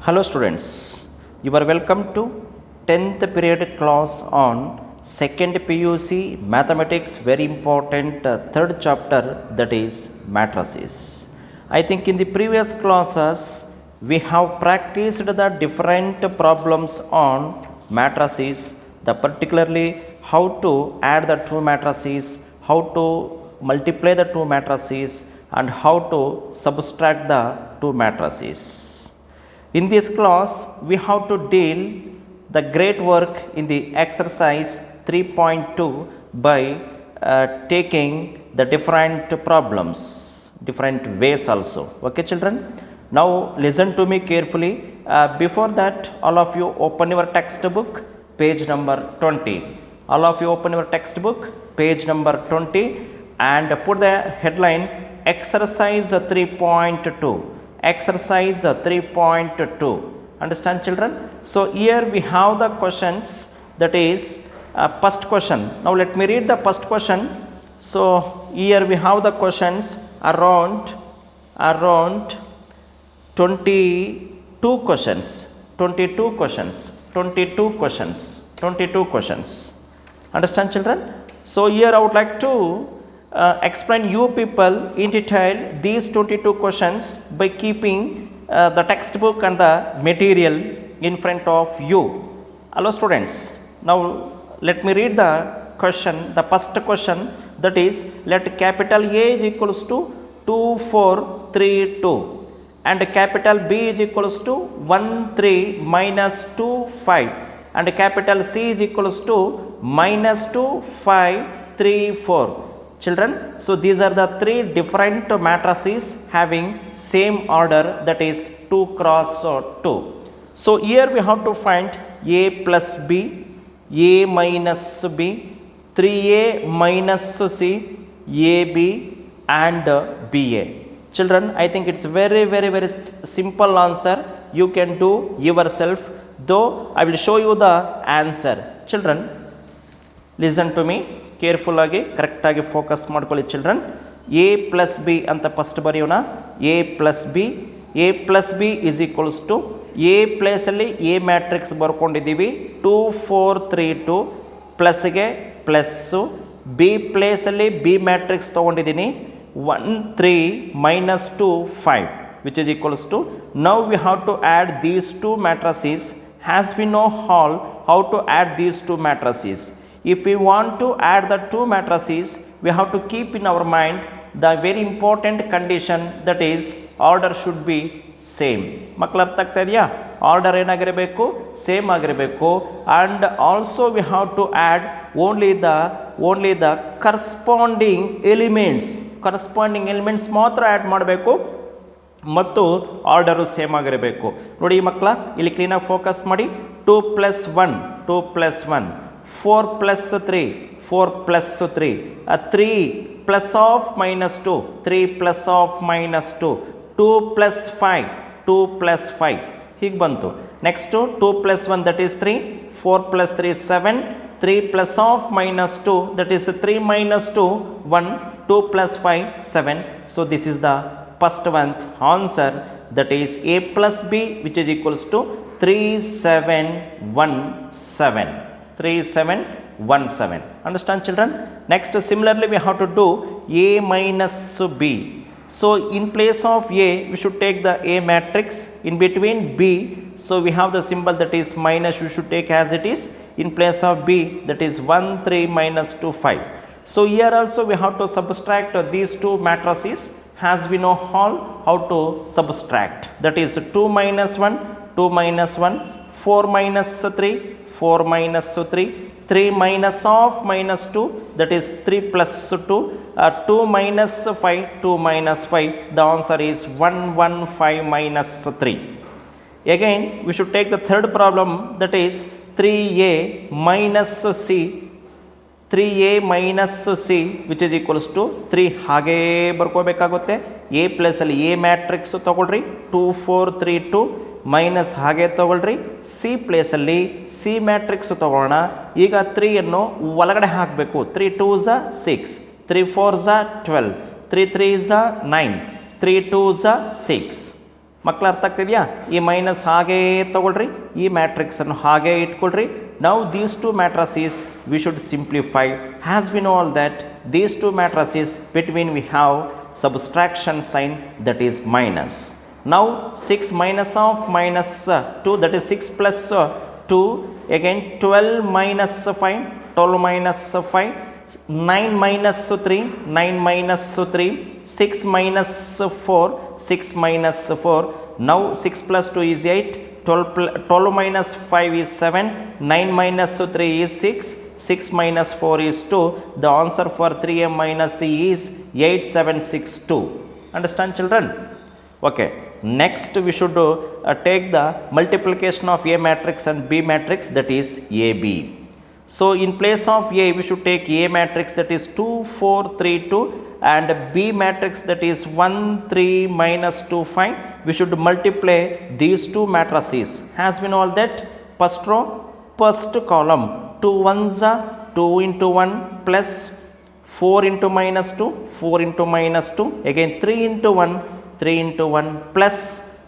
Hello students, you are welcome to 10th period class on 2nd PUC Mathematics, very important third chapter, that is matrices. I think in the previous classes we have practiced the different problems on matrices, the particularly how to add the two matrices, how to multiply the two matrices and how to subtract the two matrices. In this class, we have to deal the great work in the exercise 3.2 by taking the different problems, different ways also. Okay, children? Now, listen to me carefully. Before that, all of you open your textbook, page number 20. All of you open your textbook, page number 20, and put the headline exercise 3.2. Exercise 3.2. Understand, children? So here we have the questions, that is first question. Now let me read the first question. So here we have the questions around 22 questions. 22 questions. 22 questions. 22 questions. Understand, children? So here I would like to explain you people in detail these 22 questions by keeping the textbook and the material in front of you. Hello students, now let me read the question, the first question, that is let capital A is equals to 2432 and capital B is equals to 13 minus 25 and capital C is equals to minus 2534. Children, so these are the three different matrices having same order, that is 2 cross 2. So here we have to find A plus B, A minus B, 3A minus C, AB and BA. Children, I think it's very simple answer. You can do yourself, though I will show you the answer. Children, listen to me careful ಆಗಿ ಕರೆಕ್ಟಾಗಿ focus ಮಾಡ್ಕೊಳ್ಳಿ children. A plus B ಅಂತ first ಬರೆಯೋಣ. A plus B is equals to A ಪ್ಲೇಸಲ್ಲಿ A matrix ಬರ್ಕೊಂಡಿದ್ದೀವಿ 2432 ಪ್ಲಸ್ಗೆ plus, B ಪ್ಲೇಸಲ್ಲಿ B matrix ತೊಗೊಂಡಿದ್ದೀನಿ 13 minus 2 5 which is equals to, now we have to add these two matrices. As we know how to add these two matrices. If we want to add the two matrices, we have to keep in our mind the very important condition, that is order should be same. ಮಕ್ಕಳು ಅರ್ಥ ಆಗ್ತಾ ಇದೆಯಾ? Order ಏನಾಗಿರಬೇಕು? Same ಆಗಿರಬೇಕು. and also we have to add only the corresponding elements ಮಾತ್ರ add ಮಾಡಬೇಕು ಮತ್ತು order same ಆಗಿರಬೇಕು. ನೋಡಿ ಮಕ್ಕಳ, ಇಲ್ಲಿ ಕ್ಲೀನಾಗಿ ಫೋಕಸ್ ಮಾಡಿ. 2 plus 1 4 plus 3 3 plus of minus 2 3 plus of minus 2 2 plus 5 ಹೀಗೆ ಬಂತು. Next 2 plus 1 that is 3, 4 plus 3 7, 3 plus of minus 2 that is 3 minus 2 1, 2 plus 5 7. So this is the first one answer, that is A plus B, which is equals to 3717. 3717. Understand, children? Next, similarly we have to do A minus B. So in place of A, we should take the A matrix. In between B, so we have the symbol that is minus, we should take as it is. In place of B, that is 1 3 minus 2 5. So here also we have to subtract these two matrices, as we know how to subtract. That is 2 minus 1, 2 minus 1, 4 minus 3, 4 minus 3, 3 minus of minus 2, that is 3 plus 2, 2 minus 5, 2 minus 5, the answer is 115 minus 3. Again, we should take the third problem, that is 3A minus C, 3A minus C, which is equals to 3. ಹಾಗೇ ಬರ್ಕೋಬೇಕಾಗುತ್ತೆ. A plus ಅಲ್ಲಿ A matrix ತಗೊಳ್ರಿ 2432 minus ಹಾಗೆ ತಗೊಳ್ರಿ. C ಪ್ಲೇಸಲ್ಲಿ C matrix ತಗೊಳ್ಳೋಣ. ಈಗ 3 ಒಳಗಡೆ ಹಾಕಬೇಕು. 3 2s 6, 3 4s 12, 3 3s 9, 3 2s 6. ಮಕ್ಕಳ ಅರ್ಥ ಆಗ್ತಿದೆಯಾ? ಈ ಮೈನಸ್ ಹಾಗೇ ತಗೊಳ್ರಿ, ಈ ಮ್ಯಾಟ್ರಿಕ್ಸನ್ನು ಹಾಗೇ ಇಟ್ಕೊಳ್ರಿ. Now these two matrices we should simplify. As we know all that these two matrices between we have subtraction sign, that is minus. Now 6 minus of minus 2, that is 6 plus 2, again 12 minus 5, 12 minus 5, 9 minus 3, 9 minus 3, 6 minus 4, 6 minus 4. Now 6 plus 2 is 8, 12 minus 5 is 7, 9 minus 3 is 6, 6 minus 4 is 2. The answer for 3a minus c is 8762. Understand, children? Okay. Next we should take the multiplication of A matrix and B matrix, that is AB. So in place of A we should take A matrix, that is 2 4 3 2, and B matrix, that is 1 3 minus 2 5. We should multiply these two matrices. Has we know all that? First row, first column, 2 ones are 2 into 1 plus 4 into minus 2, 4 into minus 2, again 3 into 1, 3 into 1 plus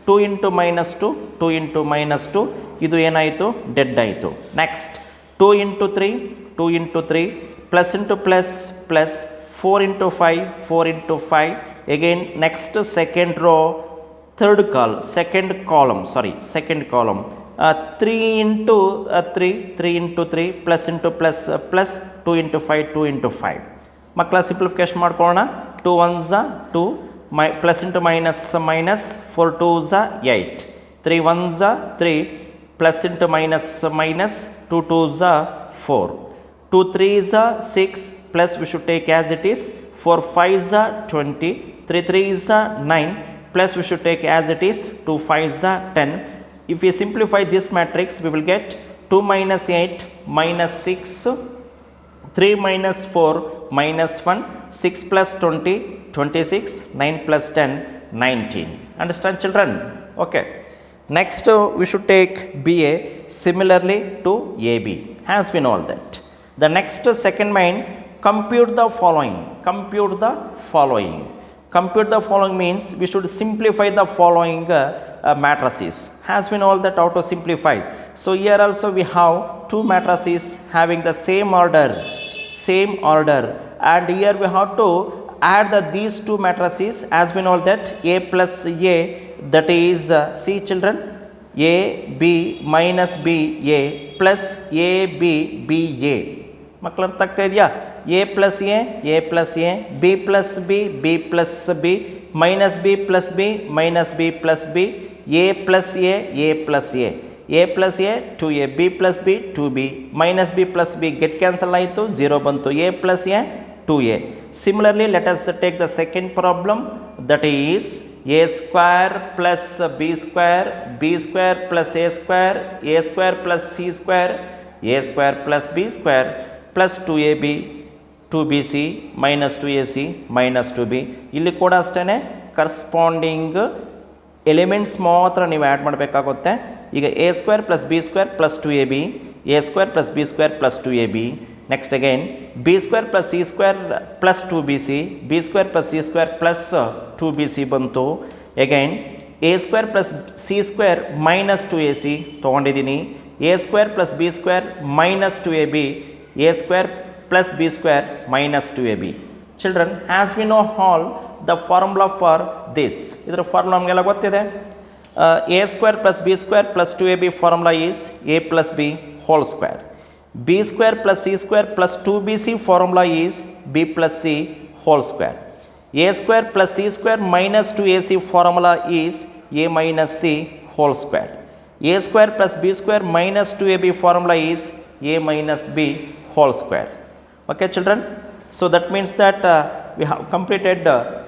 2 into minus 2, 2 into minus 2. ಇದು ಏನಾಯಿತು? Dead ಆಯಿತು. Next 2 into 3, 2 into 3, plus into plus, plus 4 into 5, 4 into 5. Again next second row, third column, second column. 3 into 3, 3 into 3, plus into plus, plus 2 into 5, 2 into 5. ಮಕ್ಕಳ simplification ಮಾಡ್ಕೊಳ್ಳೋಣ. 2 ones are 2, plus into minus minus, 4 2s are 8, 3 ones are 3, plus into minus minus, 2 2s are 4, 2 3s are 6, plus we should take as it is, 4 5s are 20, 3 3s are 9, plus we should take as it is, 2 5s are 10. If we simplify this matrix, we will get 2 minus 8 minus 6, 3 minus 4 minus 1, 6 plus 20, 26, 9 plus 10, 19. Understand, children? Okay. Next we should take BA similarly to AB. Has we know all that? The next second main, compute the following. Compute the following. Compute the following means we should simplify the following matrices. Has we know all that how to simplify? So here also we have two matrices having the same order, and here we have to add these two matrices. As we know that A plus A, that is see children, A B minus B A plus A B B A. ಮಕ್ಕಳ ಅರ್ಥ ಆಗ್ತಾ ಇದೆಯಾ? A plus A, B plus B, B plus B, minus B plus B, minus B plus B, A plus A plus A, A plus A 2A, B plus B 2B, minus B plus B get cancel ಆಯಿತು, 0 ಬಂತು, A plus A 2A. Similarly, let us take the second problem, that is A square plus B square, B square plus A square plus C square, A square plus B square plus 2AB 2BC minus 2AC minus 2B. ಇಲ್ಲಿ ಕೂಡ ಅಷ್ಟೇ corresponding elements ಮಾತ್ರ ನೀವು add ಮಾಡಬೇಕಾಗುತ್ತೆ. ಈಗ A square plus B square plus 2AB, A square plus B square plus 2AB. Next again B square plus C square plus 2BC, B square plus C square plus 2BC ಬಂತು. Again A square plus C square minus 2AC ತೊಗೊಂಡಿದ್ದೀನಿ. A square plus B square minus 2AB, A square plus B square minus 2AB. Children, as we know all the formula for this, ಇದರ formula ನಮಗೆಲ್ಲ ಗೊತ್ತಿದೆ. A square plus B square plus 2AB formula is A plus B whole square. B square plus C square plus 2BC formula is B plus C whole square. A square plus C square minus 2AC formula is A minus C whole square. A square plus B square minus 2AB formula is A minus B whole square. Okay, children? So that means that we have completed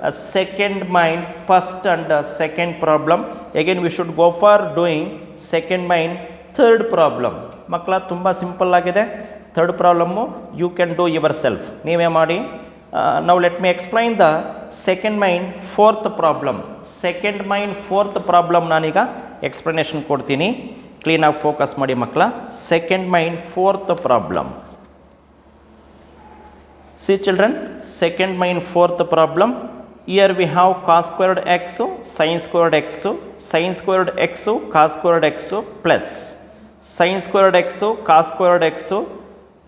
a second main, first and second problem. Again we should go for doing second main, third problem. ಮಕ್ಕಳ ತುಂಬ simple ಆಗಿದೆ. Third problem you can do yourself, ನೀವೇ ಮಾಡಿ. ನಾವು let me explain the second main fourth problem. Second main fourth problem ನಾನೀಗ explanation ಕೊಡ್ತೀನಿ, ಕ್ಲೀನಾಗಿ focus ಮಾಡಿ ಮಕ್ಕಳ. Second main fourth problem. See children, second main fourth problem. here we have cos squared x, sin squared x, sin squared x, cos squared x plus sin squared x, cos squared x,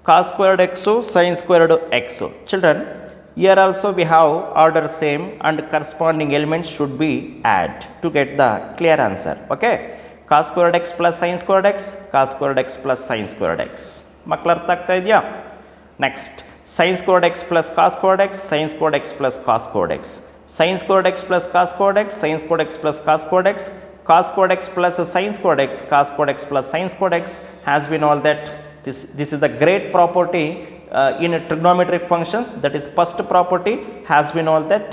cos squared x, sin squared x. Children, here also we have order same and corresponding elements should be add to get the clear answer. Okay, cos squared x plus sin squared x, cos squared x plus sin squared x. ಮಕ್ಕಳು ಅರ್ಥ ಆಗ್ತಾ ಇದೆಯಾ? Next sin squared x plus cos squared x, sin squared x plus cos squared x, sin squared x plus cos squared x, sin squared x plus cos squared x, cos squared x plus sin squared x, cos squared x plus sin squared x. Has been all that. This is the great property in trigonometric functions, that is first property has been all that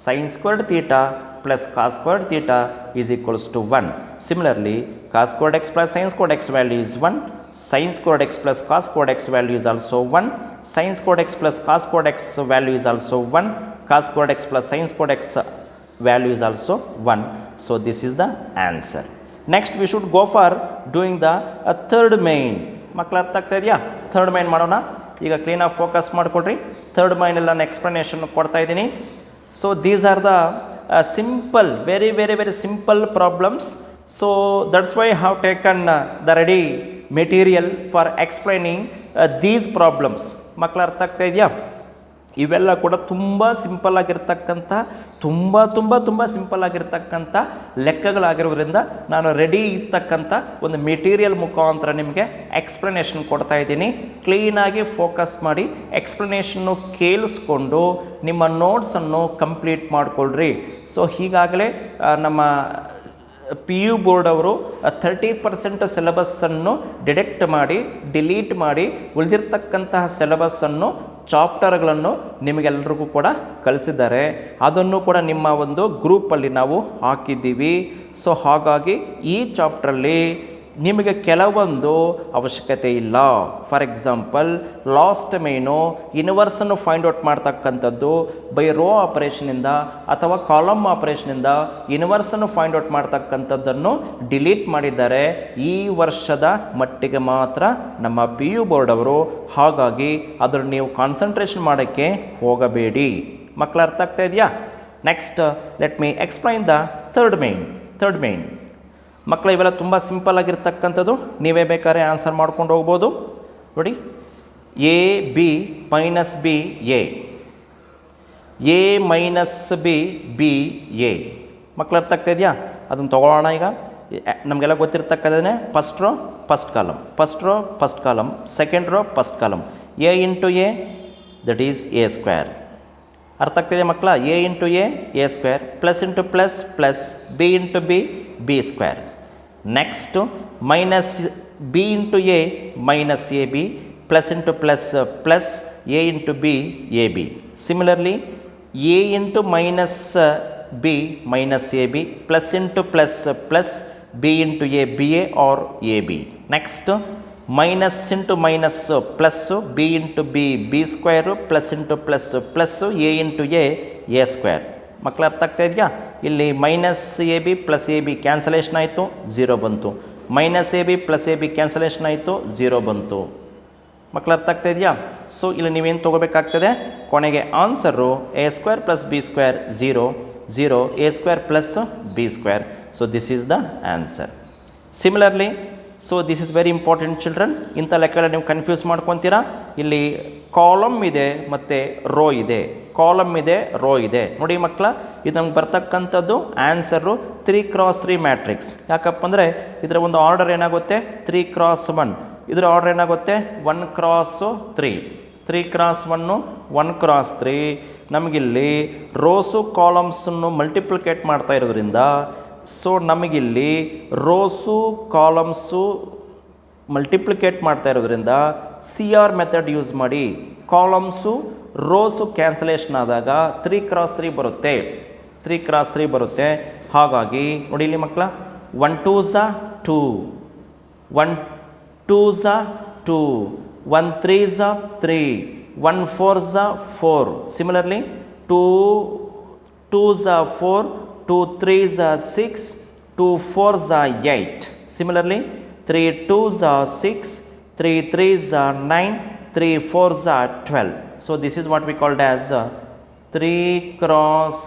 sin squared theta plus cos squared theta is equals to 1. Similarly, cos squared x plus sin squared x value is 1, sin squared x plus cos squared x value is also 1, sin squared x plus cos squared x value is also 1, cos squared x plus sin squared x value is also 1. So this is the answer. Next we should go for doing the third main. ಮಕ್ಕಳು ಅರ್ಥ ಆಗ್ತಾ ಇದೆಯಾ? Third main ಮಾಡೋಣ. ಈಗ ಕ್ಲೀನಾಗಿ focus ಮಾಡಿಕೊಡ್ರಿ. Third main ಎಲ್ಲ ನಾನು ಎಕ್ಸ್ಪ್ಲನೇಷನ್ ಕೊಡ್ತಾ ಇದ್ದೀನಿ. So these are the simple, very simple problems. So that's why have taken the ready material for explaining these problems. ಮಕ್ಕಳು ಅರ್ಥ ಆಗ್ತಾ ಇದೆಯಾ? ಇವೆಲ್ಲ ಕೂಡ ತುಂಬ ಸಿಂಪಲ್ ಆಗಿರ್ತಕ್ಕಂಥ, ತುಂಬ ಸಿಂಪಲ್ ಆಗಿರ್ತಕ್ಕಂಥ ಲೆಕ್ಕಗಳಾಗಿರೋದ್ರಿಂದ ನಾನು ರೆಡಿ ಇರ್ತಕ್ಕಂಥ ಒಂದು ಮೆಟೀರಿಯಲ್ ಮುಖಾಂತರ ನಿಮಗೆ ಎಕ್ಸ್ಪ್ಲನೇಷನ್ ಕೊಡ್ತಾ ಇದ್ದೀನಿ. ಕ್ಲೀನಾಗಿ ಫೋಕಸ್ ಮಾಡಿ ಎಕ್ಸ್ಪ್ಲನೇಷನ್ನು ಕೇಳಿಸ್ಕೊಂಡು ನಿಮ್ಮ ನೋಟ್ಸನ್ನು ಕಂಪ್ಲೀಟ್ ಮಾಡಿಕೊಳ್ಳ್ರಿ. ಸೊ ಹೀಗಾಗಲೇ ನಮ್ಮ ಪಿ ಯು ಬೋರ್ಡ್ ಅವರು 30% ಸಿಲೆಬಸ್ಸನ್ನು ಡಿಲೀಟ್ ಮಾಡಿ ಉಳಿದಿರ್ತಕ್ಕಂತಹ ಸಿಲೆಬಸ್ಸನ್ನು ಚಾಪ್ಟರ್ಗಳನ್ನು ನಿಮಗೆಲ್ಲರಿಗೂ ಕೂಡ ಕಳಿಸಿದ್ದಾರೆ. ಅದನ್ನು ಕೂಡ ನಿಮ್ಮ ಒಂದು ಗ್ರೂಪಲ್ಲಿ ನಾವು ಹಾಕಿದ್ದೀವಿ. ಸೊ ಹಾಗಾಗಿ ಈ ಚಾಪ್ಟ್ರಲ್ಲಿ ನಿಮಗೆ ಕೆಲವೊಂದು ಅವಶ್ಯಕತೆ ಇಲ್ಲ. ಫಾರ್ ಎಕ್ಸಾಂಪಲ್ ಲಾಸ್ಟ್ ಮೇನು ಇನ್ವರ್ಸನ್ನು ಫೈಂಡ್ ಔಟ್ ಮಾಡ್ತಕ್ಕಂಥದ್ದು ಬೈ ರೋ ಆಪರೇಷನಿಂದ ಅಥವಾ ಕಾಲಮ್ ಆಪರೇಷನಿಂದ ಇನ್ವರ್ಸನ್ನು ಫೈಂಡ್ ಔಟ್ ಮಾಡ್ತಕ್ಕಂಥದ್ದನ್ನು ಡಿಲೀಟ್ ಮಾಡಿದ್ದಾರೆ ಈ ವರ್ಷದ ಮಟ್ಟಿಗೆ ಮಾತ್ರ ನಮ್ಮ ಪಿ ಯು ಬೋರ್ಡ್ ಅವರು. ಹಾಗಾಗಿ ಅದನ್ನು ನೀವು ಕಾನ್ಸಂಟ್ರೇಷನ್ ಮಾಡೋಕ್ಕೆ ಹೋಗಬೇಡಿ. ಮಕ್ಕಳು ಅರ್ಥ ಆಗ್ತಾ ಇದೆಯಾ? Next let me explain the third main. ಮಕ್ಕಳು ಇವೆಲ್ಲ ತುಂಬ ಸಿಂಪಲ್ ಆಗಿರ್ತಕ್ಕಂಥದ್ದು, ನೀವೇ ಬೇಕಾದ್ರೆ ಆನ್ಸರ್ ಮಾಡ್ಕೊಂಡು ಹೋಗ್ಬೋದು. ನೋಡಿ, A B minus B A minus B A. ಮಕ್ಕಳು ಅರ್ಥ ಆಗ್ತಾ ಇದೆಯಾ? ಅದನ್ನು ತೊಗೊಳ್ಳೋಣ. ಈಗ ನಮಗೆಲ್ಲ ಗೊತ್ತಿರ್ತಕ್ಕಂಥದ್ದೇ first row first column, second row first column. A into A that is A square. ಅರ್ಥ ಆಗ್ತಿದೆ ಮಕ್ಕಳ? A into A square, plus into plus B into B square. Next minus B into A minus A B, plus into plus A into B A B. Similarly A into minus B minus A B, plus into plus B into A B A or A B. Next minus into minus plus B into B square, plus into plus A into A square. ಮಕ್ಕಳು ಅರ್ಥ ಆಗ್ತಾ ಇದೆಯಾ? ಇಲ್ಲಿ minus A B plus A B cancellation ಆಯಿತು, 0 ಬಂತು. Minus A B plus A B cancellation ಆಯಿತು, 0 ಬಂತು. ಮಕ್ಕಳು ಅರ್ಥ ಆಗ್ತಾ ಇದೆಯಾ? ಸೊ ಇಲ್ಲಿ ನೀವೇನು ತೊಗೋಬೇಕಾಗ್ತದೆ? ಕೊನೆಗೆ answer A square plus B square 0 A square plus B square. So this is the answer. Similarly, so this is very important children. ಇಂಥ ಲೆಕ್ಕ ನೀವು ಕನ್ಫ್ಯೂಸ್ ಮಾಡ್ಕೊತೀರಾ. ಇಲ್ಲಿ ಕಾಲಮ್ ಇದೆ ಮತ್ತು ರೋ ಇದೆ, ರೋ ಇದೆ. ನೋಡಿ ಮಕ್ಕಳ, ಇದು ನಮ್ಗೆ ಬರ್ತಕ್ಕಂಥದ್ದು ಆನ್ಸರು 3x3 ಮ್ಯಾಟ್ರಿಕ್ಸ್. ಯಾಕಪ್ಪ ಅಂದರೆ ಇದರ ಒಂದು ಆರ್ಡರ್ ಏನಾಗುತ್ತೆ 3x1, ಇದರ ಆರ್ಡರ್ ಏನಾಗುತ್ತೆ 1x3, 3x1 1x3. ನಮಗಿಲ್ಲಿ ರೋಸು ಕಾಲಮ್ಸನ್ನು ಮಲ್ಟಿಪ್ಲಿಕೇಟ್ ಮಾಡ್ತಾ ಇರೋದ್ರಿಂದ, ಸೊ ನಮಗಿಲ್ಲಿ ರೋಸು ಕಾಲಮ್ಸು ಮಲ್ಟಿಪ್ಲಿಕೇಟ್ ಮಾಡ್ತಾ ಇರೋದ್ರಿಂದ CR ಮೆಥಡ್ ಯೂಸ್ ಮಾಡಿ ಕಾಲಮ್ಸು ರೋಸು ಕ್ಯಾನ್ಸಲೇಷನ್ ಆದಾಗ 3x3 ಬರುತ್ತೆ. ಹಾಗಾಗಿ ನೋಡಿ ಇಲ್ಲಿ ಮಕ್ಕಳ, 1 2s 2, 1 2s 2, 1 3s 3, 1 4s 4. Similarly, 2 2s 4, 2 3s 6, 2 4s 8. Similarly, 3 2s 6, 3 3s 9, 3 4s 12. So this is what we called as 3 cross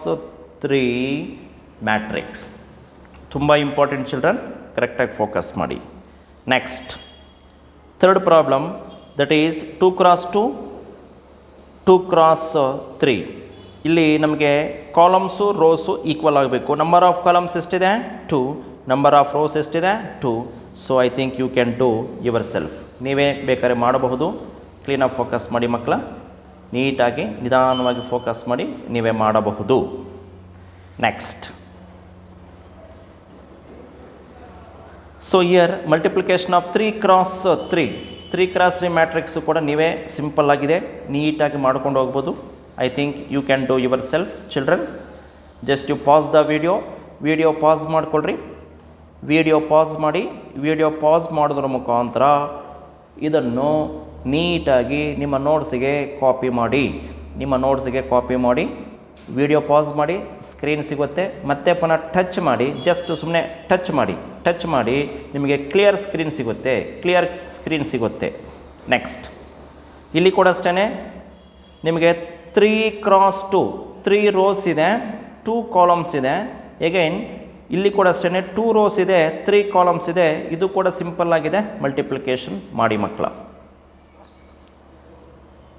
3 matrix. ತುಂಬ ಇಂಪಾರ್ಟೆಂಟ್ ಚಿಲ್ಡ್ರನ್, ಕರೆಕ್ಟಾಗಿ ಫೋಕಸ್ ಮಾಡಿ. Next third problem, that is 2 cross 2, 2 cross 3. ಇಲ್ಲಿ ನಮಗೆ columns rows equal ಆಗಬೇಕು. Number of columns ಎಷ್ಟಿದೆ? 2. Number of rows ಎಷ್ಟಿದೆ? 2. So I think you can do yourself. ನೀವೇ ಬೇಕಾದ್ರೆ ಮಾಡಬಹುದು. ಕ್ಲೀನಾಗಿ ಫೋಕಸ್ ಮಾಡಿ ಮಕ್ಕಳ, ನೀಟಾಗಿ ನಿಧಾನವಾಗಿ ಫೋಕಸ್ ಮಾಡಿ ನೀವೇ ಮಾಡಬಹುದು. Next, so here multiplication of 3 cross 3, 3 cross 3 matrix ಕೂಡ ನೀವೇ ಸಿಂಪಲ್ ಆಗಿದೆ, ನೀಟಾಗಿ ಮಾಡ್ಕೊಂಡು ಹೋಗ್ಬೋದು. I think you can do yourself children. Just you pause the video pause ಮಾಡಿಕೊಳ್ರಿ. ವಿಡಿಯೋ ಪಾಸ್ ಮಾಡೋದ್ರ ಮುಖಾಂತರ ಇದನ್ನು ನೀಟಾಗಿ ನಿಮ್ಮ ನೋಟ್ಸಿಗೆ ಕಾಪಿ ಮಾಡಿ. ವಿಡಿಯೋ ಪಾಸ್ ಮಾಡಿ, ಸ್ಕ್ರೀನ್ ಸಿಗುತ್ತೆ, ಮತ್ತೆ ಪುನಃ ಟಚ್ ಮಾಡಿ, ಜಸ್ಟ್ ಸುಮ್ಮನೆ ಟಚ್ ಮಾಡಿ ನಿಮಗೆ ಕ್ಲಿಯರ್ ಸ್ಕ್ರೀನ್ ಸಿಗುತ್ತೆ. ನೆಕ್ಸ್ಟ್, ಇಲ್ಲಿ ಕೂಡ ಅಷ್ಟೇ ನಿಮಗೆ 3 ಕ್ರಾಸ್ 2, 3 ರೋಸ್ ಇದೆ, 2 ಕಾಲಮ್ಸ್ ಇದೆ. ಎಗೈನ್ ಇಲ್ಲಿ ಕೂಡ ಅಷ್ಟೇ 2 ರೋಸ್ ಇದೆ, 3 ಕಾಲಮ್ಸ್ ಇದೆ. ಇದು ಕೂಡ ಸಿಂಪಲ್ ಆಗಿದೆ, ಮಲ್ಟಿಪ್ಲಿಕೇಶನ್ ಮಾಡಿ ಮಕ್ಕಳ.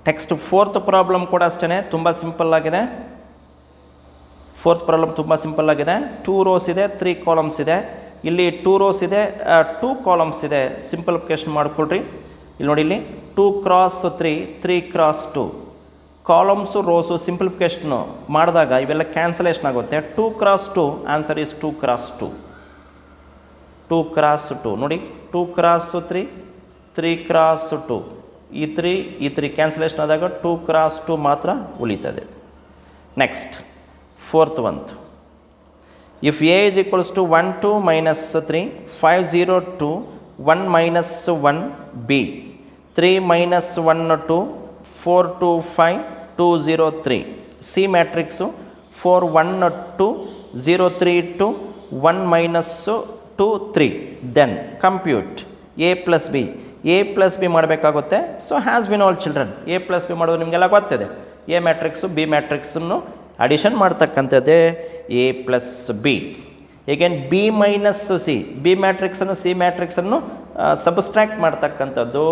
ನೆಕ್ಸ್ಟ್ ಫೋರ್ತ್ ಪ್ರಾಬ್ಲಮ್ ಕೂಡ ಅಷ್ಟೇ ತುಂಬ ಸಿಂಪಲ್ ಆಗಿದೆ. 2 ರೋಸ್ ಇದೆ, 3 ಕಾಲಮ್ಸ್ ಇದೆ. ಇಲ್ಲಿ 2 ರೋಸ್ ಇದೆ, 2 ಕಾಲಮ್ಸ್ ಇದೆ. ಸಿಂಪಲಿಫಿಕೇಶನ್ ಮಾಡ್ಕೊಳ್ರಿ. ಇಲ್ಲಿ ನೋಡಿ, ಇಲ್ಲಿ 2 cross 3, 3 cross 2. Columns rose simplification ಮಾಡಿದಾಗ ಇವೆಲ್ಲ ಕ್ಯಾನ್ಸಲೇಷನ್ ಆಗುತ್ತೆ. 2 cross 2 answer is 2 cross 2. 2 cross 2 ನೋಡಿ, 2 ಕ್ರಾಸ್ 3, 3 ಕ್ರಾಸ್ 2. ಈ 3 ಕ್ಯಾನ್ಸಲೇಷನ್ ಆದಾಗ 2 ಕ್ರಾಸ್ 2 ಮಾತ್ರ ಉಳಿತದೆ. Next fourth one, if A is equals to 1 2 minus 3 5 0 2 1 minus 1 B 3 minus 1 2 4 2 5 2 0 3. C matrix 4 1 2 0 3 2 1 minus 2 3. Then compute A plus B ಮಾಡಬೇಕಾಗುತ್ತೆ. So as been all children, A plus B ಮಾಡೋದು ನಿಮಗೆಲ್ಲ ಗೊತ್ತಿದೆ. A matrix B ಮ್ಯಾಟ್ರಿಕ್ಸನ್ನು addition ಮಾಡ್ತಕ್ಕಂಥದ್ದೇ A plus B. Again B minus C, B ಮ್ಯಾಟ್ರಿಕ್ಸನ್ನು C ಮ್ಯಾಟ್ರಿಕ್ಸನ್ನು subtract ಮಾಡ್ತಕ್ಕಂಥದ್ದು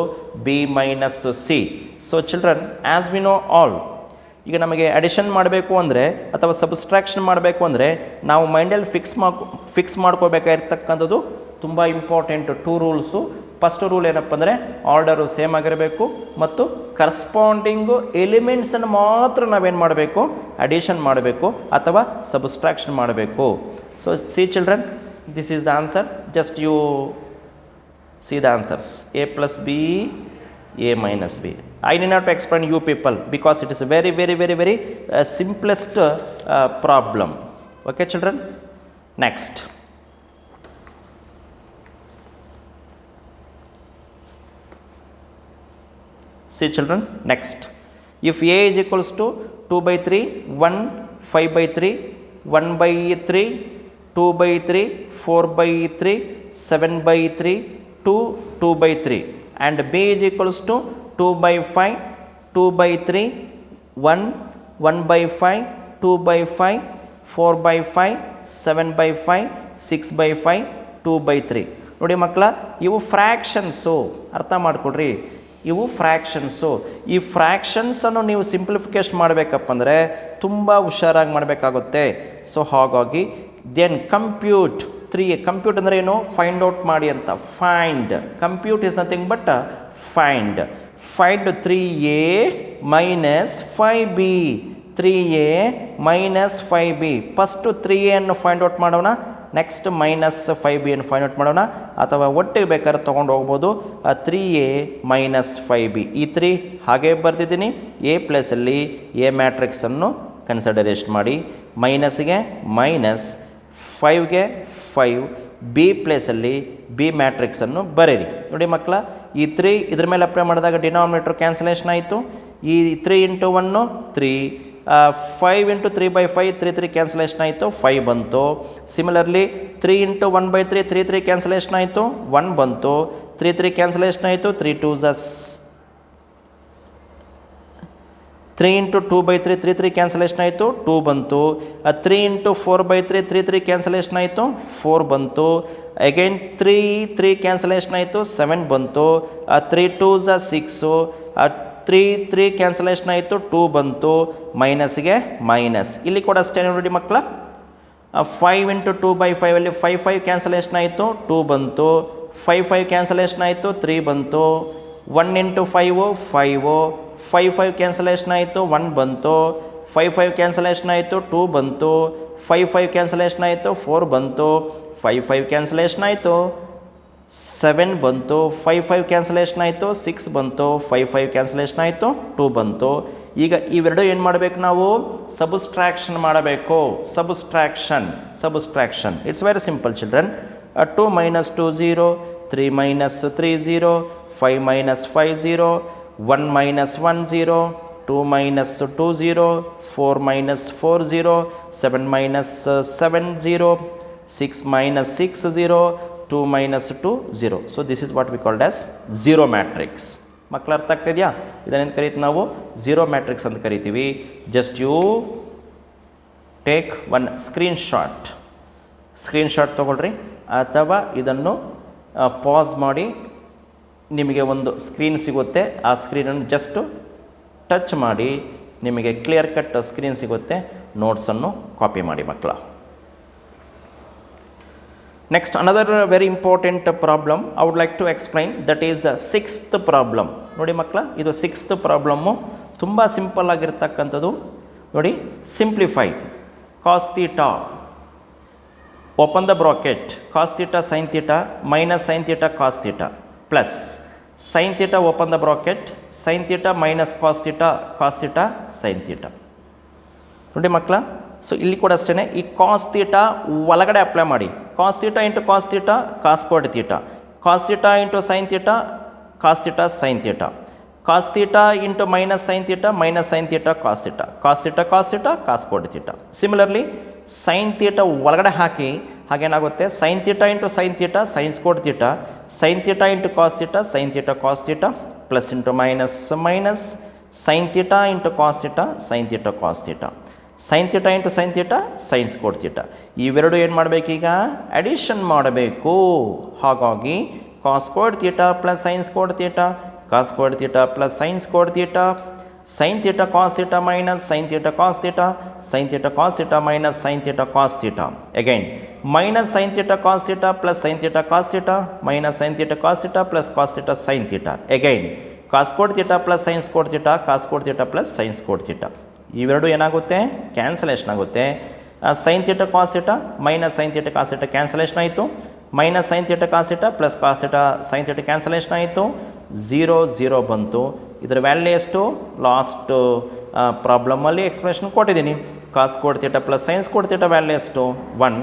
B minus C. So children, as we know all, ಈಗ ನಮಗೆ ಅಡಿಷನ್ ಮಾಡಬೇಕು ಅಂದರೆ ಅಥವಾ ಸಬ್ಸ್ಟ್ರಾಕ್ಷನ್ ಮಾಡಬೇಕು ಅಂದರೆ ನಾವು ಮೈಂಡಲ್ಲಿ ಫಿಕ್ಸ್ ಮಾಡ್ಕೋಬೇಕಾಗಿರ್ತಕ್ಕಂಥದ್ದು ತುಂಬ ಇಂಪಾರ್ಟೆಂಟ್ 2 ರೂಲ್ಸು. ಫಸ್ಟ್ ರೂಲ್ ಏನಪ್ಪ ಅಂದರೆ ಆರ್ಡರು ಸೇಮ್ ಆಗಿರಬೇಕು ಮತ್ತು ಕರೆಸ್ಪಾಂಡಿಂಗು ಎಲಿಮೆಂಟ್ಸನ್ನು ಮಾತ್ರ ನಾವೇನು ಮಾಡಬೇಕು, ಅಡಿಷನ್ ಮಾಡಬೇಕು ಅಥವಾ ಸಬ್ಸ್ಟ್ರಾಕ್ಷನ್ ಮಾಡಬೇಕು. So see children, this is the answer. Just U C the answers. A plus B, A minus B. I need not explain you people because it is a very simplest problem. Okay children. Next, see children, next, if a is equals to 2 by 3 1 5 by 3 1 by 3 2 by 3 4 by 3 7 by 3 2 2 by 3 and b is equals to 2 by 5 2 by 3 1 1 by 5 2 by 5 4 by 5 7 by 5 6 by 5 2 by 3. ನೋಡಿ ಮಕ್ಕಳ, ಇವು ಫ್ರ್ಯಾಕ್ಷನ್ಸು, ಅರ್ಥ ಮಾಡ್ಕೊಡ್ರಿ. ಇವು ಫ್ರ್ಯಾಕ್ಷನ್ಸು. ಈ ಫ್ರ್ಯಾಕ್ಷನ್ಸನ್ನು ನೀವು simplification ಮಾಡಬೇಕಪ್ಪ ಅಂದರೆ ತುಂಬ ಹುಷಾರಾಗಿ ಮಾಡಬೇಕಾಗುತ್ತೆ. ಸೊ ಹಾಗಾಗಿ ದೆನ್ ಕಂಪ್ಯೂಟ್ 3a. ಕಂಪ್ಯೂಟ್ ಅಂದರೆ ಏನು? ಫೈಂಡ್ ಔಟ್ ಮಾಡಿ ಅಂತ. Find, compute is nothing but find. Find 3a minus 5b. 3a minus 5b. First 3a ಅನ್ನು ಫೈಂಡ್ ಔಟ್ ಮಾಡೋಣ, ನೆಕ್ಸ್ಟ್ ಮೈನಸ್ 5b ಅನ್ನು ಫೈಂಡ್ ಔಟ್ ಮಾಡೋಣ, ಅಥವಾ ಒಟ್ಟಿಗೆ ಬೇಕಾದ್ರೆ ತೊಗೊಂಡು ಹೋಗ್ಬೋದು. 3a minus 5b, ಈ 3 ಹಾಗೆ ಬರೆದಿದ್ದೀನಿ. ಎ ಪ್ಲಸಲ್ಲಿ ಎ ಮ್ಯಾಟ್ರಿಕ್ಸನ್ನು ಕನ್ಸಿಡರೇಷನ್ ಮಾಡಿ, ಮೈನಸ್ಗೆ ಮೈನಸ್, 5ಗೆ 5, ಬಿ ಪ್ಲೇಸಲ್ಲಿ ಬಿ ಮ್ಯಾಟ್ರಿಕ್ಸನ್ನು ಬರೀರಿ. ನೋಡಿ ಮಕ್ಕಳ, ಈ 3 ಇದ್ರ ಮೇಲೆ ಅಪ್ಲೈ ಮಾಡಿದಾಗ ಡಿನಾಮಿನೇಟರ್ ಕ್ಯಾನ್ಸಲೇಷನ್ ಆಯಿತು. ಈ 3 into 1 3, 5 into 3 by 5 3 ಕ್ಯಾನ್ಸಲೇಷನ್ ಆಯಿತು, 5 ಬಂತು. ಸಿಮಿಲರ್ಲಿ 3 into 1 by 3 3 ಕ್ಯಾನ್ಸಲೇಷನ್ ಆಯಿತು, 1 ಬಂತು. 3 ಕ್ಯಾನ್ಸಲೇಷನ್ ಆಯಿತು, 3 2s 3 ಇಂಟು 2/3 3 ಕ್ಯಾನ್ಸಲೇಷನ್ ಆಯಿತು 2 ಬಂತು. 3 ಇಂಟು 4/3 3 ಕ್ಯಾನ್ಸಲೇಷನ್ ಆಯಿತು 4 ಬಂತು. ಅಗೈನ್ 3 ಕ್ಯಾನ್ಸಲೇಷನ್ ಆಯಿತು 7 ಬಂತು. 3 2s 6. 3 ಕ್ಯಾನ್ಸಲೇಷನ್ ಆಯಿತು 2 ಬಂತು. ಮೈನಸ್ಗೆ ಮೈನಸ್. ಇಲ್ಲಿ ಕೂಡ ಅಷ್ಟೇ ನೋಡಿ ಮಕ್ಕಳ. 5 ಇಂಟು 2/5 ಅಲ್ಲಿ 5 ಕ್ಯಾನ್ಸಲೇಷನ್ ಆಯಿತು 2 ಬಂತು. 5 ಕ್ಯಾನ್ಸಲೇಷನ್ ಆಯಿತು 3 ಬಂತು. 1 ಇಂಟು 5 5 ಕ್ಯಾನ್ಸಲೇಷನ್ ಆಯಿತು 1 ಬಂತು. 5 ಕ್ಯಾನ್ಸಲೇಷನ್ ಆಯಿತು 2 ಬಂತು. 5 ಕ್ಯಾನ್ಸಲೇಷನ್ ಆಯಿತು 4 ಬಂತು. 5 ಕ್ಯಾನ್ಸಲೇಷನ್ ಆಯಿತು 7 ಬಂತು. 5 ಕ್ಯಾನ್ಸಲೇಷನ್ ಆಯಿತು 6 ಬಂತು. 5 ಕ್ಯಾನ್ಸಲೇಷನ್ ಆಯಿತು 2 ಬಂತು. ಈಗ ಇವೆರಡು ಏನು ಮಾಡಬೇಕು ನಾವು? ಸಬ್ಸ್ಟ್ರಾಕ್ಷನ್ ಮಾಡಬೇಕು. Subtraction it's very simple children. 2 - 2 0, 3 - 3 0, 5 - 5 0, 1 - 1 0, 2 - 2 0, 4 - 4 0, 7 - 7 0, 6 - 6 0, 2 - 2 0. So this is what we called as zero matrix. ಮಕ್ಕಳು ಅರ್ಥ ಆಗ್ತಿದೆಯಾ? ಇದನ್ನೇನು ಕರೀತೀವಿ ನಾವು? ಝೀರೋ ಮ್ಯಾಟ್ರಿಕ್ಸ್ ಅಂತ ಕರಿತೀವಿ. Just you take one screenshot ತೊಗೊಳ್ರಿ, ಅಥವಾ ಇದನ್ನು ಪಾಸ್ ಮಾಡಿ ನಿಮಗೆ ಒಂದು ಸ್ಕ್ರೀನ್ ಸಿಗುತ್ತೆ. ಆ ಸ್ಕ್ರೀನನ್ನು ಜಸ್ಟ್ ಟಚ್ ಮಾಡಿ ನಿಮಗೆ ಕ್ಲಿಯರ್ ಕಟ್ ಸ್ಕ್ರೀನ್ ಸಿಗುತ್ತೆ. ನೋಟ್ಸನ್ನು ಕಾಪಿ ಮಾಡಿ ಮಕ್ಕಳ. Next, another very important problem I would like to explain, that is sixth problem. ನೋಡಿ ಮಕ್ಕಳ, ಇದು ಸಿಕ್ಸ್ತ್ ಪ್ರಾಬ್ಲಮ್ಮು. ತುಂಬ ಸಿಂಪಲ್ ಆಗಿರ್ತಕ್ಕಂಥದ್ದು ನೋಡಿ. Simplify cos theta, open the bracket, cos theta sine theta minus sine theta cos theta plus sine theta open the bracket, sine theta minus cos theta sine theta. ನೋಡಿ ಮಕ್ಕಳ, so ಇಲ್ಲಿ ಕೂಡ ಅಷ್ಟೇ. ಈ cos theta ಒಳಗಡೆ apply ಮಾಡಿ. Cos theta into cos theta cos squared theta, cos theta into sine theta cos theta sine theta, cos theta into minus sine theta cos theta, cos theta cos squared theta. Similarly sine theta ಒಳಗಡೆ ಹಾಕಿ ಹಾಗೇನಾಗುತ್ತೆ, sine theta into sine theta sine squared theta, sine theta into cos theta cos theta plus into minus sine theta into cos theta sine theta into sine theta sine squared theta. ಇವೆರಡು ಏನು ಮಾಡಬೇಕೀಗ? Addition ಮಾಡಬೇಕು. ಹಾಗಾಗಿ cos squared theta plus sine squared theta, cos squared theta plus sine squared theta, sine theta cos theta minus sine theta cos theta, sine theta cos theta minus sine theta cos theta. Again minus sine theta cos theta plus sine theta cos theta minus sine theta cos theta plus cos theta sine theta. Again cos squared theta plus sine squared theta, cos squared theta plus sine squared theta. ಇವೆರಡು ಏನಾಗುತ್ತೆ? Cancellation ಆಗುತ್ತೆ. Sine theta cos theta minus sine theta cos theta cancellation ಆಯಿತು. Minus sine theta cos theta plus cos theta sine theta cancellation ಆಯಿತು. 0 0 ಬಂತು. ಇದರ value ಎಷ್ಟು? Last ಪ್ರಾಬ್ಲಮಲ್ಲಿ expression ಕೊಟ್ಟಿದ್ದೀನಿ. Cos squared theta plus sine squared theta value ಎಷ್ಟು? 1.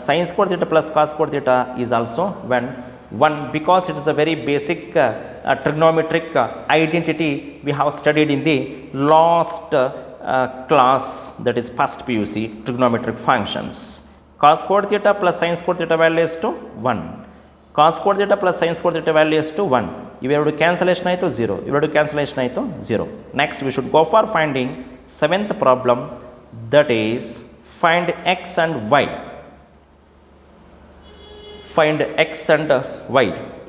Sine squared theta plus cos squared theta is also 1 because it is a very basic trigonometric identity we have studied in the last class, that is first PUC trigonometric functions. Cos squared theta plus sin squared theta value is to 1. Cos squared theta plus sin squared theta value is to 1. ಇವೆರಡು cancellation ಆಯಿತು 0. ಇವೆರಡು cancellation ಆಯಿತು 0. Next we should go for finding seventh problem, that is find x and y. Find x and y.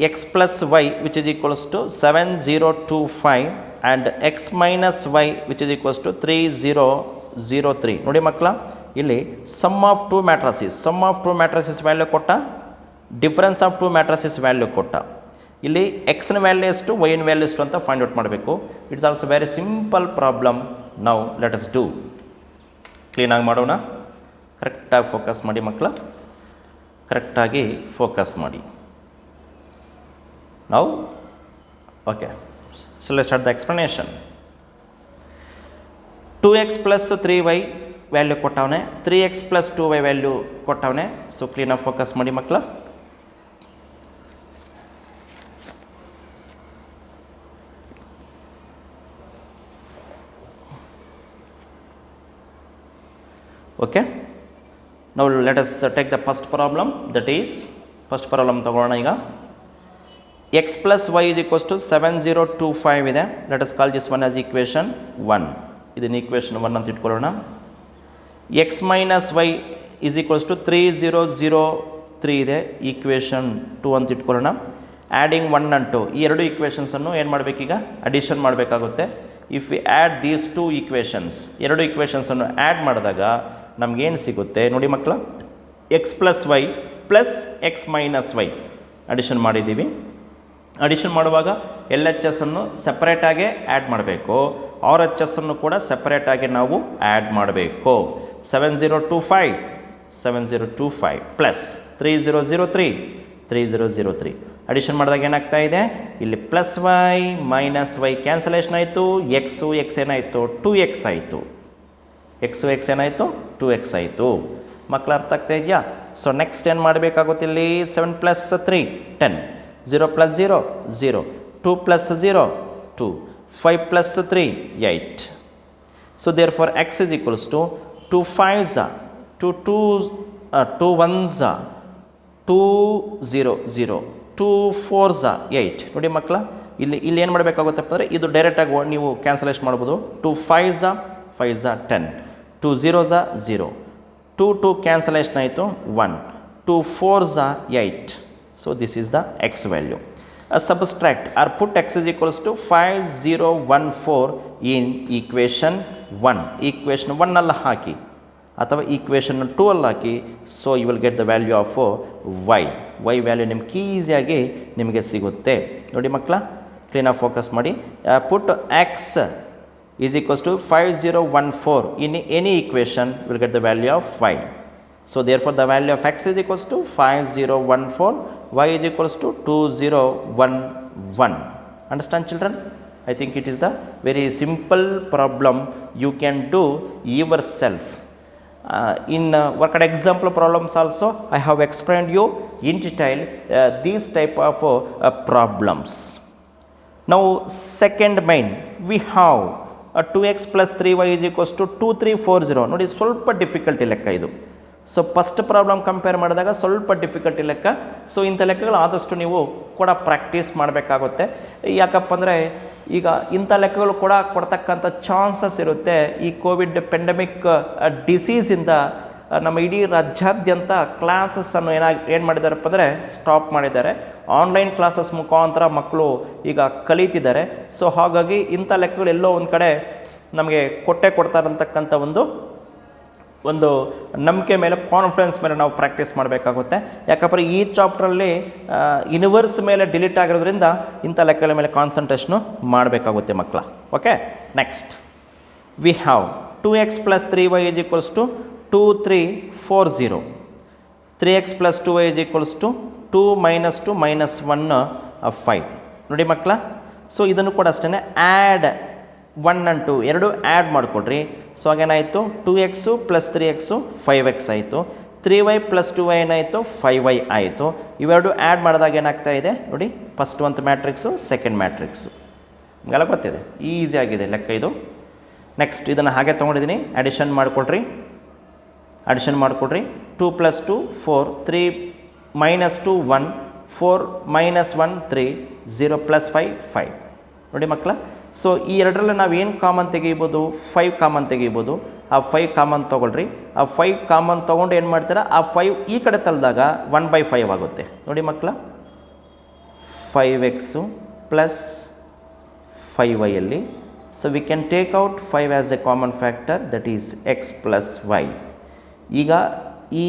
X plus y which is equals to 7025 and x minus y which is equals to 3003. ನೋಡಿ ಮಕ್ಕಳ, ಇಲ್ಲಿ sum of two matrices value ಕೊಟ್ಟ, difference of two matrices value ಕೊಟ್ಟ. ಇಲ್ಲಿ ಎಕ್ಸ್ನ value ಎಷ್ಟು, ವೈನ value ಎಷ್ಟು ಅಂತ ಫೈಂಡ್ ಔಟ್ ಮಾಡಬೇಕು. It's also very simple problem. Now let us do. ಕ್ಲೀನಾಗಿ ಮಾಡೋಣ. ಕರೆಕ್ಟಾಗಿ ಫೋಕಸ್ ಮಾಡಿ ಮಕ್ಕಳ, ಕರೆಕ್ಟಾಗಿ ಫೋಕಸ್ ಮಾಡಿ. Now okay, so let's start the explanation. 2x plus 3y value ಕೊಟ್ಟವನೆ, 3x ಪ್ಲಸ್ 2y ವ್ಯಾಲ್ಯೂ ಕೊಟ್ಟವನೆ. ಸೊ ಕ್ಲೀನಾಗಿ ಫೋಕಸ್ ಮಾಡಿ ಮಕ್ಕಳ. Okay, now let us take the first problem, that is first problem ತಗೊಳ್ಳೋಣ ಈಗ. x plus y is equals to 7025 ಇದೆ. Let us call this one as equation 1. ಇದನ್ನು equation 1 ಅಂತ ಇಟ್ಕೊಳ್ಳೋಣ. X minus Y is equals to 3003 ಇದೆ, equation 2 ಅಂತ ಇಟ್ಕೊಳ್ಳೋಣ. Adding 1 and 2 ಈ ಎರಡು ಈಕ್ವೇಷನ್ಸನ್ನು ಏನು ಮಾಡಬೇಕೀಗ ಅಡಿಷನ್ ಮಾಡಬೇಕಾಗುತ್ತೆ. If we add these 2 equations, ಎರಡು ಈಕ್ವೇಷನ್ಸನ್ನು ಆ್ಯಡ್ ಮಾಡಿದಾಗ ನಮಗೇನು ಸಿಗುತ್ತೆ ನೋಡಿ ಮಕ್ಕಳ, x plus y plus x minus y addition ಮಾಡಿದ್ದೀವಿ. ಅಡಿಷನ್ ಮಾಡುವಾಗ ಎಲ್ ಎಚ್ ಎಸ್ ಅನ್ನು ಸಪ್ರೇಟಾಗೆ ಆ್ಯಡ್ ಮಾಡಬೇಕು, ಆರ್ ಎಚ್ ಎಸ್ ಅನ್ನು ಕೂಡ ಸಪ್ರೇಟಾಗಿ ನಾವು ಆ್ಯಡ್ ಮಾಡಬೇಕು. 7025 ಪ್ಲಸ್ 3003 ಅಡಿಷನ್ ಮಾಡಿದಾಗ ಏನಾಗ್ತಾ ಇದೆ, ಇಲ್ಲಿ plus y minus y cancellation ಆಯಿತು, ಎಕ್ಸು ಎಕ್ಸ್ ಏನಾಯಿತು 2x ಆಯಿತು, ಎಕ್ಸು ಎಕ್ಸ್ ಏನಾಯಿತು 2x ಆಯಿತು. ಮಕ್ಕಳು ಅರ್ಥ ಆಗ್ತಾ ಇದೆಯಾ? ಸೊ ನೆಕ್ಸ್ಟ್ ಏನು ಮಾಡಬೇಕಾಗುತ್ತೆ, ಇಲ್ಲಿ 7 + 3 10, 0 + 0 0, 2 + 0 2, 5 + 3 8. So therefore x is equals to 2 5s 2 2s 2 1s 2 0 0, 2 4s 8. ನೋಡಿ ಮಕ್ಕಳ, ಇಲ್ಲಿ ಏನು ಮಾಡಬೇಕಾಗುತ್ತಪ್ಪ ಅಂದರೆ ಇದು ಡೈರೆಕ್ಟಾಗಿ ನೀವು ಕ್ಯಾನ್ಸಲೇಷನ್ ಮಾಡ್ಬೋದು. 2 5s 10, 2 0s 0, 2 2 ಕ್ಯಾನ್ಸಲೇಷನ್ ಆಯಿತು 1, 2 4s 8. So this is the x value. Subtract or put x is equals to 5014 in equation 1. Equation 1 ಅಲ್ಲ ಹಾಕಿ ಅಥವಾ equation 2 ಅಲ್ಲ ಹಾಕಿ. So you will get the value of y. y value ನಿಮ್ಗೆ ಈಸಿಯಾಗಿ ನಿಮಗೆ ಸಿಗುತ್ತೆ. ನೋಡಿ ಮಕ್ಕಳ, ಕ್ಲೀನಾಗಿ ಫೋಕಸ್ ಮಾಡಿ. Put x is equals to 5014 in any equation, you will get the value of y. So therefore the value of x is equals to 5014, y is equals to 2011. Understand children? I think it is the very simple problem you can do yourself. In worked example problems also I have explained you in detail these type of problems. Now second main we have 2x plus 3y is equals to 2340. ನೋಡಿ ಸ್ವಲ್ಪ difficulty ಲೆಕ್ಕ ಇದು. So first problem compare ಮಾಡಿದಾಗ ಸ್ವಲ್ಪ difficulty ಲೆಕ್ಕ. So ಇಂಥ ಲೆಕ್ಕಗಳು ಆದಷ್ಟು ನೀವು ಕೂಡ ಪ್ರಾಕ್ಟೀಸ್ ಮಾಡಬೇಕಾಗುತ್ತೆ. ಯಾಕಪ್ಪ ಅಂದರೆ ಈಗ ಇಂಥ ಲೆಕ್ಕಗಳು ಕೂಡ ಕೊಡ್ತಕ್ಕಂಥ ಚಾನ್ಸಸ್ ಇರುತ್ತೆ. ಈ ಕೋವಿಡ್ ಪೆಂಡಮಿಕ್ ಡಿಸೀಸಿಂದ ನಮ್ಮ ಇಡೀ ರಾಜ್ಯಾದ್ಯಂತ ಕ್ಲಾಸಸ್ಸನ್ನು ಏನು ಮಾಡಿದಾರಪ್ಪ ಅಂದರೆ ಸ್ಟಾಪ್ ಮಾಡಿದ್ದಾರೆ. ಆನ್ಲೈನ್ ಕ್ಲಾಸಸ್ ಮುಖಾಂತರ ಮಕ್ಕಳು ಈಗ ಕಲಿತಿದ್ದಾರೆ. ಸೊ ಹಾಗಾಗಿ ಇಂಥ ಲೆಕ್ಕಗಳು ಎಲ್ಲೋ ಒಂದು ಕಡೆ ನಮಗೆ ಕೊಡ್ತಾರಂತಕ್ಕಂಥ ಒಂದು ನಂಬಿಕೆ ಮೇಲೆ, ಕಾನ್ಫಿಡೆನ್ಸ್ ಮೇಲೆ ನಾವು ಪ್ರಾಕ್ಟೀಸ್ ಮಾಡಬೇಕಾಗುತ್ತೆ. ಯಾಕಂದರೆ ಈ ಚಾಪ್ಟ್ರಲ್ಲಿ ಯೂನಿವರ್ಸ್ ಮೇಲೆ ಡಿಲೀಟ್ ಆಗಿರೋದ್ರಿಂದ ಇಂಥ ಲೆಕ್ಕಗಳ ಮೇಲೆ ಕಾನ್ಸಂಟ್ರೇಷನು ಮಾಡಬೇಕಾಗುತ್ತೆ ಮಕ್ಕಳ. Okay, next we have 2x plus 3y is equals to 2340. 3x plus 2y is equals to 2 minus 2 minus 1 5. ನೋಡಿ ಮಕ್ಕಳ, ಸೊ ಇದನ್ನು ಕೂಡ ಅಷ್ಟೇ ಆ್ಯಡ್ 1 and 2 ಎರಡು ಆ್ಯಡ್ ಮಾಡಿಕೊಡ್ರಿ. So ಹಾಗೇನಾಯಿತು 2x plus 3x 5x ಆಯಿತು, 3y plus 2y ಏನಾಯಿತು 5y ಆಯಿತು. ಇವೆರಡು ಆ್ಯಡ್ ಮಾಡಿದಾಗ ಏನಾಗ್ತಾ ಇದೆ ನೋಡಿ, ಫಸ್ಟ್ ಒಂದು ಮ್ಯಾಟ್ರಿಕ್ಸು, ಸೆಕೆಂಡ್ ಮ್ಯಾಟ್ರಿಕ್ಸು. ನಿಮಗೆಲ್ಲ ಗೊತ್ತಿದೆ, ಈಸಿ ಆಗಿದೆ ಲೆಕ್ಕ ಇದು. ನೆಕ್ಸ್ಟ್ ಇದನ್ನು ಹಾಗೆ ತೊಗೊಂಡಿದ್ದೀನಿ, ಅಡಿಷನ್ ಮಾಡಿಕೊಡ್ರಿ. 2 plus 2 4, 3 minus 2 1, 4 minus 1 3, 0 plus 5 5. ನೋಡಿ ಮಕ್ಕಳ, ಸೊ ಈ ಎರಡರಲ್ಲಿ ನಾವು ಏನು ಕಾಮನ್ ತೆಗಿಬೋದು, 5 ಕಾಮನ್ ತೆಗಿಬೋದು. ಆ 5 ಕಾಮನ್ ತೊಗೊಳ್ರಿ. ಆ 5 ಕಾಮನ್ ತೊಗೊಂಡು ಏನು ಮಾಡ್ತೀರಾ, ಆ 5 ಈ ಕಡೆ ತಳ್ಳಿದಾಗ 1/5 ಆಗುತ್ತೆ. ನೋಡಿ ಮಕ್ಕಳ, 5x plus 5y. So we can take out 5 as a common factor, that is x plus y. ಈಗ ಈ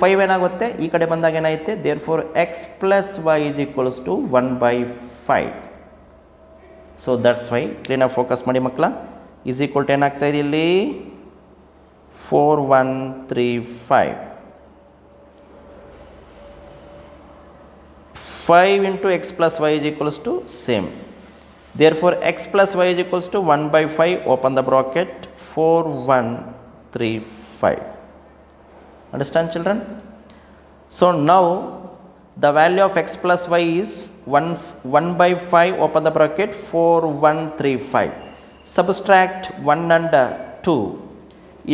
5 ಏನಾಗುತ್ತೆ, ಈ ಕಡೆ ಬಂದಾಗ ಏನಾಗುತ್ತೆ, therefore x plus y is equals to 1/5. So that's why. ಕ್ಲೀನಾಗಿ ಫೋಕಸ್ ಮಾಡಿ ಮಕ್ಕಳ. ಈಸ್ ಈಕ್ವಲ್ ಟು ಏನಾಗ್ತಾ ಇದೆ ಇಲ್ಲಿ 4135. 5 into x plus y is equals to same. Therefore x plus y is equals to 1/5, open the bracket, 4135. Understand children? So now the value of x plus y is 1/5, open the bracket, 4135. Subtract 1 and 2.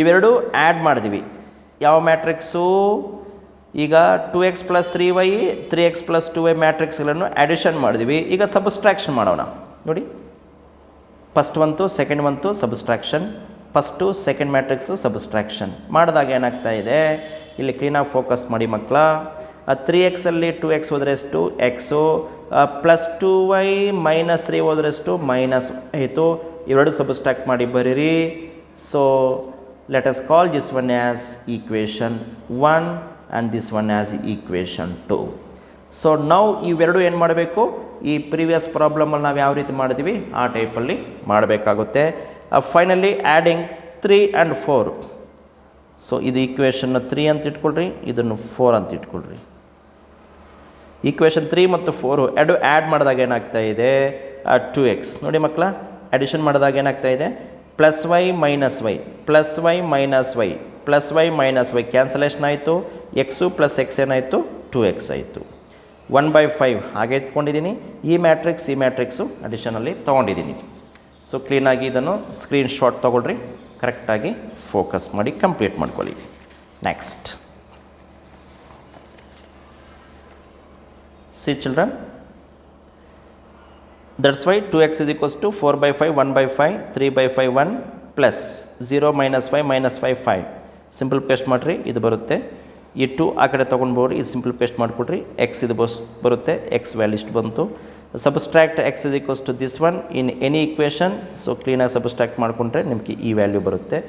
ಇವೆರಡು add ಮಾಡಿದ್ವಿ. ಯಾವ matrix, ಈಗ 2x plus 3y 3x plus 2y ಮ್ಯಾಟ್ರಿಕ್ಸ್ಗಳನ್ನು addition ಮಾಡಿದ್ವಿ. ಈಗ subtraction ಮಾಡೋಣ. ನೋಡಿ, first ಒಂತು second ಒಂತು subtraction, first second matrix subtraction ಮಾಡಿದಾಗ ಏನಾಗ್ತಾ ಇದೆ, ಇಲ್ಲಿ ಕ್ಲೀನಾಗಿ ಫೋಕಸ್ ಮಾಡಿ ಮಕ್ಕಳ. 3x ಟು ಎಕ್ಸ್ ಹೋದರೆ ಎಷ್ಟು ಎಕ್ಸು, ಪ್ಲಸ್ 2y ಮೈನಸ್ 3 ಹೋದರೆ ಎಷ್ಟು ಮೈನಸ್ ಆಯಿತು. ಇವೆರಡು ಸಬ್ಸ್ಟ್ರಾಕ್ಟ್ ಮಾಡಿ ಬರೀರಿ. So let us call this one as equation 1 and this one as equation 2. So ನಾವು ಇವೆರಡು ಏನು ಮಾಡಬೇಕು, ಈ ಪ್ರೀವಿಯಸ್ ಪ್ರಾಬ್ಲಮಲ್ಲಿ ನಾವು ಯಾವ ರೀತಿ ಮಾಡಿದ್ವಿ ಆ ಟೈಪಲ್ಲಿ ಮಾಡಬೇಕಾಗುತ್ತೆ. Finally adding 3 and 4. ಸೊ ಇದು ಈಕ್ವೇಷನ್ನ 3 ಅಂತ ಇಟ್ಕೊಳ್ರಿ, ಇದನ್ನು 4 ಅಂತ ಇಟ್ಕೊಳ್ರಿ. ಈಕ್ವೇಷನ್ 3 ಮತ್ತು 4 ಎರಡು ಆ್ಯಡ್ ಮಾಡಿದಾಗ ಏನಾಗ್ತಾ ಇದೆ 2x. ನೋಡಿ ಮಕ್ಕಳ, ಅಡಿಷನ್ ಮಾಡಿದಾಗ ಏನಾಗ್ತಾ ಇದೆ plus y minus y, plus y minus y, plus y minus y cancellation ಆಯಿತು. ಎಕ್ಸು ಪ್ಲಸ್ ಎಕ್ಸ್ ಏನಾಯಿತು 2x ಆಯಿತು. 1/5 ಹಾಗೆ ಇಟ್ಕೊಂಡಿದ್ದೀನಿ. ಈ ಮ್ಯಾಟ್ರಿಕ್ಸು ಅಡಿಷನಲ್ಲಿ ತೊಗೊಂಡಿದ್ದೀನಿ. ಸೊ ಕ್ಲೀನಾಗಿ ಇದನ್ನು ಸ್ಕ್ರೀನ್ ಶಾಟ್ ತೊಗೊಳ್ರಿ, ಕರೆಕ್ಟಾಗಿ ಫೋಕಸ್ ಮಾಡಿ ಕಂಪ್ಲೀಟ್ ಮಾಡ್ಕೊಳ್ಳಿ. Next see children, that's why 2x is equals to 4/5, 1/5, 3/5 1 plus 0 minus 5 minus 5 5. Simplification ಮಾಡಿರಿ, ಇದು ಬರುತ್ತೆ. ಈ 2 ಆ ಕಡೆ ತೊಗೊಂಡ್ಬೋರಿ, ಇದು ಸಿಂಪ್ಲಿಫಿಕೇಷನ್ ಮಾಡಿಕೊಡ್ರಿ. ಎಕ್ಸ್ ಇದು ಬರುತ್ತೆ, ಎಕ್ಸ್ ವ್ಯಾಲ್ಯೂ ಇಷ್ಟು ಬಂತು. Subtract x is equals to this one in any equation. So ಕ್ಲೀನಾಗಿ ಸಬ್ಸ್ಟ್ರಾಕ್ಟ್ ಮಾಡಿಕೊಂಡ್ರೆ ನಿಮಗೆ ಈ ವ್ಯಾಲ್ಯೂ ಬರುತ್ತೆ.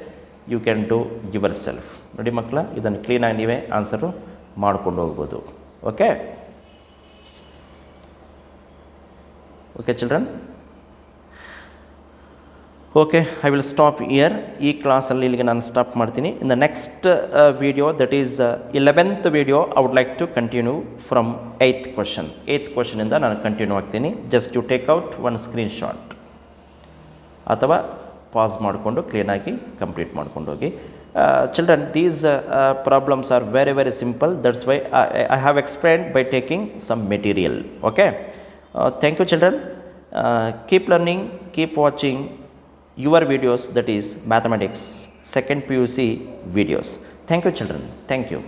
You can do yourself. ನೋಡಿ ಮಕ್ಕಳ, ಇದನ್ನು ಕ್ಲೀನಾಗಿ ನೀವೇ ಆನ್ಸರು ಮಾಡ್ಕೊಂಡು ಹೋಗ್ಬೋದು. Okay okay children, okay I will stop here. ಈ ಕ್ಲಾಸಲ್ಲಿ ಇಲ್ಲಿಗೆ ನಾನು ಸ್ಟಾಪ್ ಮಾಡ್ತೀನಿ. In the next video, that is 11th video, I would like to continue from 8th question. 8th ಕ್ವಶನಿಂದ ನಾನು ಕಂಟಿನ್ಯೂ ಆಗ್ತೀನಿ. Just you take out one screen shot ಅಥವಾ pass ಮಾಡಿಕೊಂಡು ಕ್ಲೀನಾಗಿ ಕಂಪ್ಲೀಟ್ ಮಾಡ್ಕೊಂಡು ಹೋಗಿ. Children, these problems are very very simple. That's why I have explained by taking some material. Okay, thank you children. Keep learning, keep watching your videos, that is mathematics 2nd PUC videos. Thank you children, thank you.